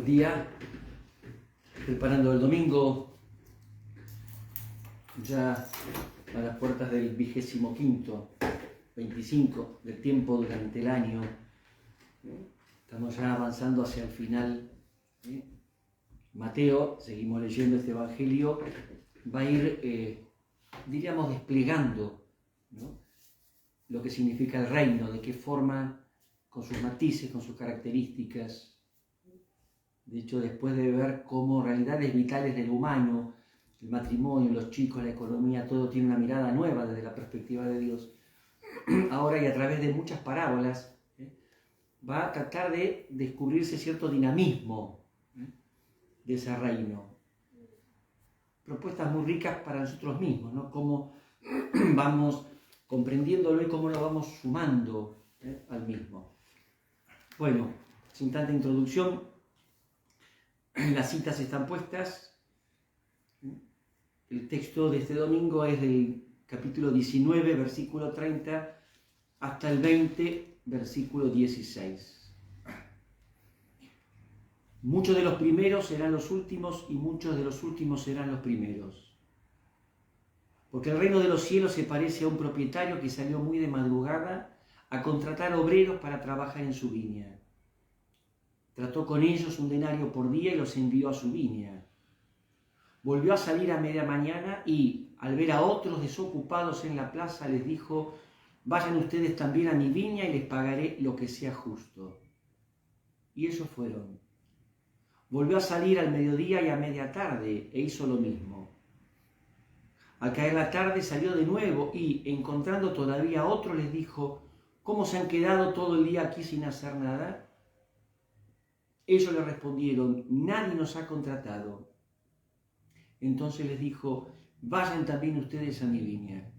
Buen día, preparando el domingo, ya a las puertas del 25º, 25 del tiempo durante el año. Estamos ya avanzando hacia el final. Mateo, seguimos leyendo este evangelio, va a ir, diríamos, desplegando, ¿no?, lo que significa el reino, de qué forma, con sus matices, con sus características. De hecho, después de ver cómo realidades vitales del humano, el matrimonio, los chicos, la economía, todo tiene una mirada nueva desde la perspectiva de Dios, ahora y a través de muchas parábolas, va a tratar de descubrirse cierto dinamismo de ese reino. Propuestas muy ricas para nosotros mismos, ¿no? Cómo vamos comprendiéndolo y cómo lo vamos sumando al mismo. Bueno, sin tanta introducción, las citas están puestas. El texto de este domingo es del capítulo 19, versículo 30, hasta el 20, versículo 16. Muchos de los primeros serán los últimos y muchos de los últimos serán los primeros. Porque el reino de los cielos se parece a un propietario que salió muy de madrugada a contratar obreros para trabajar en su viña. Trató con ellos un denario por día y los envió a su viña. Volvió a salir a media mañana y, al ver a otros desocupados en la plaza, les dijo: vayan ustedes también a mi viña y les pagaré lo que sea justo. Y ellos fueron. Volvió a salir al mediodía y a media tarde e hizo lo mismo. Al caer la tarde salió de nuevo y, encontrando todavía a otros, les dijo: ¿cómo se han quedado todo el día aquí sin hacer nada? Ellos le respondieron: nadie nos ha contratado. Entonces les dijo: vayan también ustedes a mi viña.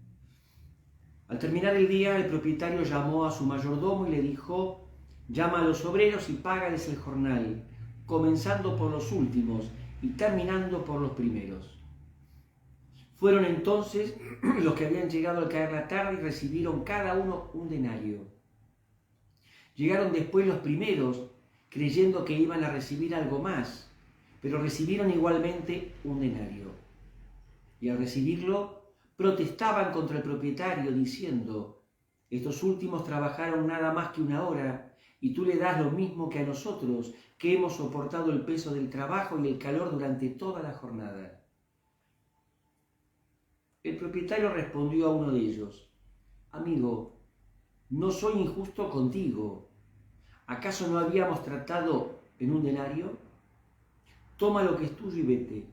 Al terminar el día, el propietario llamó a su mayordomo y le dijo: llama a los obreros y págales el jornal, comenzando por los últimos y terminando por los primeros. Fueron entonces los que habían llegado al caer la tarde y recibieron cada uno un denario. Llegaron después los primeros, creyendo que iban a recibir algo más, pero recibieron igualmente un denario. Y al recibirlo, protestaban contra el propietario, diciendo: estos últimos trabajaron nada más que una hora, y tú le das lo mismo que a nosotros, que hemos soportado el peso del trabajo y el calor durante toda la jornada. El propietario respondió a uno de ellos: amigo, no soy injusto contigo. ¿Acaso no habíamos tratado en un denario? Toma lo que es tuyo y vete.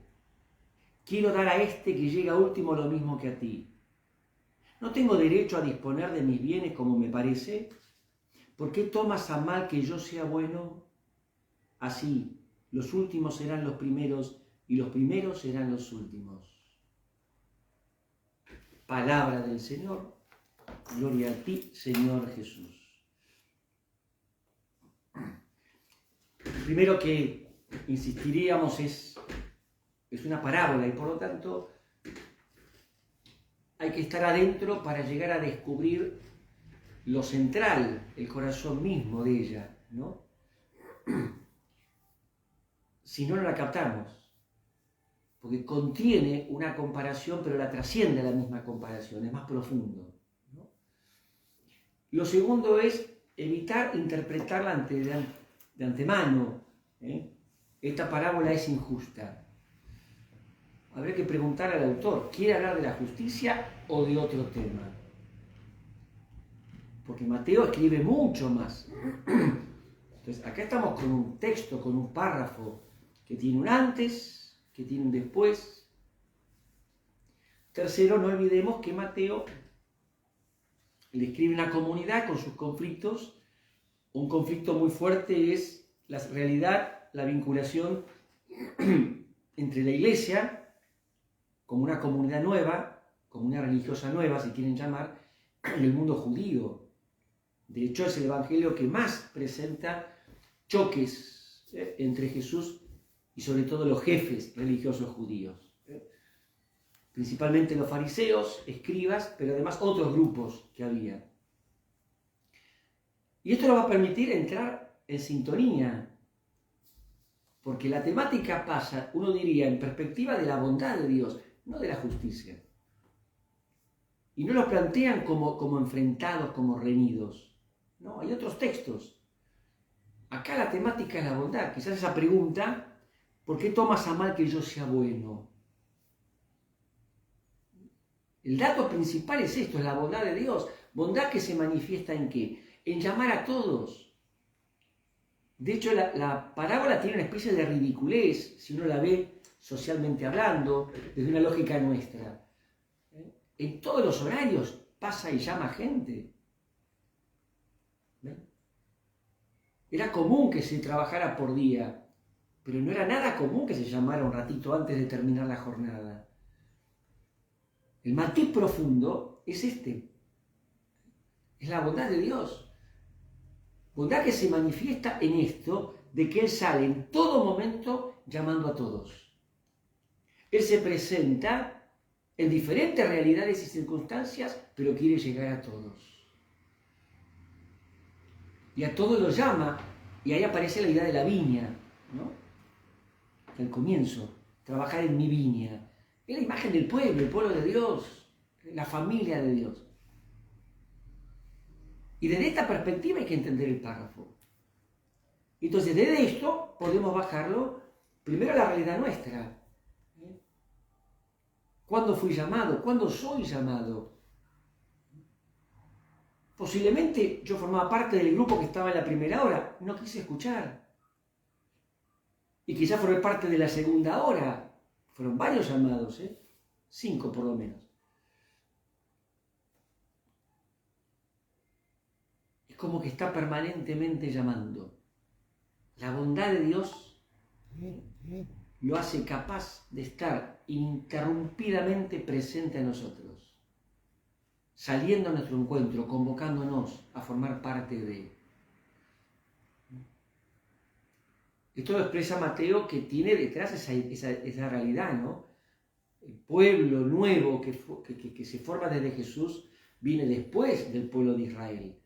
Quiero dar a este que llega último lo mismo que a ti. ¿No tengo derecho a disponer de mis bienes como me parece? ¿Por qué tomas a mal que yo sea bueno? Así, los últimos serán los primeros y los primeros serán los últimos. Palabra del Señor. Gloria a ti, Señor Jesús. Primero que insistiríamos es una parábola y por lo tanto hay que estar adentro para llegar a descubrir lo central, el corazón mismo de ella, ¿no? Si no, no la captamos, porque contiene una comparación, pero la trasciende la misma comparación, es más profundo, ¿no? Lo segundo es evitar interpretarla de antemano. Esta parábola es injusta. Habría que preguntar al autor: ¿quiere hablar de la justicia o de otro tema? Porque Mateo escribe mucho más. Entonces, acá estamos con un texto, con un párrafo que tiene un antes, que tiene un después. Tercero, no olvidemos que Mateo le escribe una comunidad con sus conflictos. Un conflicto muy fuerte es la realidad, la vinculación entre la iglesia, como una comunidad nueva, como una religiosa nueva, si quieren llamar, y el mundo judío. De hecho, es el evangelio que más presenta choques entre Jesús y sobre todo los jefes religiosos judíos. Principalmente los fariseos, escribas, pero además otros grupos que había. Y esto nos va a permitir entrar en sintonía porque la temática pasa, uno diría, en perspectiva de la bondad de Dios, no de la justicia. Y no lo plantean como enfrentados, como reñidos. No, hay otros textos. Acá la temática es la bondad. Quizás esa pregunta, ¿por qué tomas a mal que yo sea bueno? El dato principal es esto, es la bondad de Dios. Bondad que se manifiesta ¿en qué? En llamar a todos. De hecho, la parábola tiene una especie de ridiculez, si uno la ve socialmente hablando, desde una lógica nuestra. En todos los horarios pasa y llama gente. ¿Ven? Era común que se trabajara por día, pero no era nada común que se llamara un ratito antes de terminar la jornada. El matiz profundo es este. Es la bondad de Dios. Bondad que se manifiesta en esto de que Él sale en todo momento llamando a todos. Él se presenta en diferentes realidades y circunstancias, pero quiere llegar a todos. Y a todos los llama, y ahí aparece la idea de la viña, ¿no? Al comienzo, trabajar en mi viña. Es la imagen del pueblo, el pueblo de Dios, la familia de Dios. Y desde esta perspectiva hay que entender el párrafo. Entonces, desde esto podemos bajarlo primero a la realidad nuestra. ¿Cuándo fui llamado? ¿Cuándo soy llamado? Posiblemente yo formaba parte del grupo que estaba en la primera hora, no quise escuchar. Y quizás formé parte de la segunda hora. Fueron varios llamados, 5 por lo menos. Es como que está permanentemente llamando. La bondad de Dios lo hace capaz de estar ininterrumpidamente presente a nosotros, saliendo a nuestro encuentro, convocándonos a formar parte de él. Esto lo expresa Mateo, que tiene detrás esa realidad, ¿no? El pueblo nuevo que se forma desde Jesús viene después del pueblo de Israel.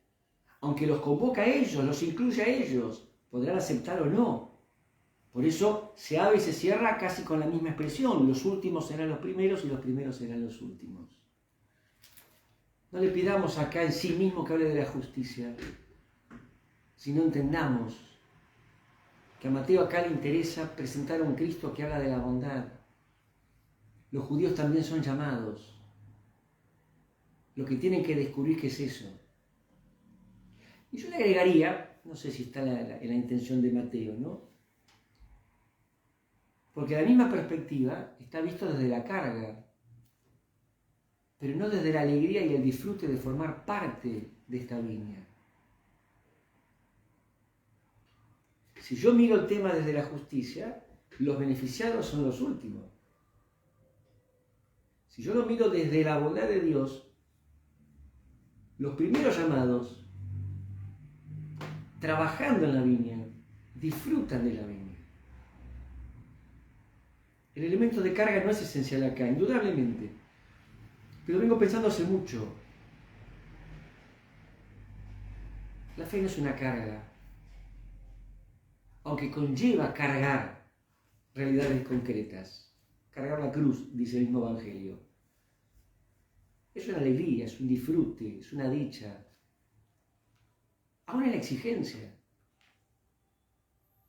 Aunque los convoca a ellos, los incluye a ellos, podrán aceptar o no. Por eso se abre y se cierra casi con la misma expresión. Los últimos serán los primeros y los primeros serán los últimos. No le pidamos acá en sí mismo que hable de la justicia, sino entendamos que a Mateo acá le interesa presentar a un Cristo que habla de la bondad. Los judíos también son llamados. Lo que tienen que descubrir qué es eso. Y yo le agregaría, no sé si está en la intención de Mateo, ¿no? Porque la misma perspectiva está visto desde la carga, pero no desde la alegría y el disfrute de formar parte de esta viña. Si yo miro el tema desde la justicia, los beneficiados son los últimos. Si yo lo miro desde la bondad de Dios, los primeros llamados, trabajando en la viña, disfrutan de la viña. El elemento de carga no es esencial acá, indudablemente. Pero vengo pensando hace mucho. La fe no es una carga, aunque conlleva cargar realidades concretas. Cargar la cruz, dice el mismo Evangelio. Es una alegría, es un disfrute, es una dicha. Aún en la exigencia.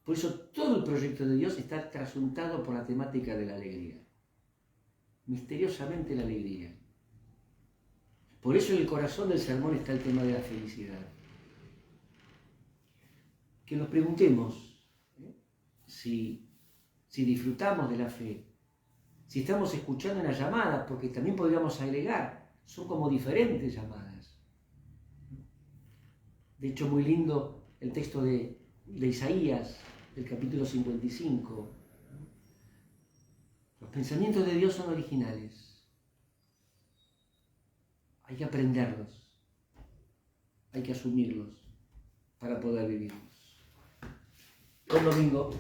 Por eso todo el proyecto de Dios está trasuntado por la temática de la alegría. Misteriosamente la alegría. Por eso en el corazón del sermón está el tema de la felicidad. Que nos preguntemos si disfrutamos de la fe, si estamos escuchando una llamada, porque también podríamos agregar, son como diferentes llamadas. De hecho, muy lindo el texto de Isaías, del capítulo 55. Los pensamientos de Dios son originales. Hay que aprenderlos, hay que asumirlos para poder vivirlos. Buen domingo.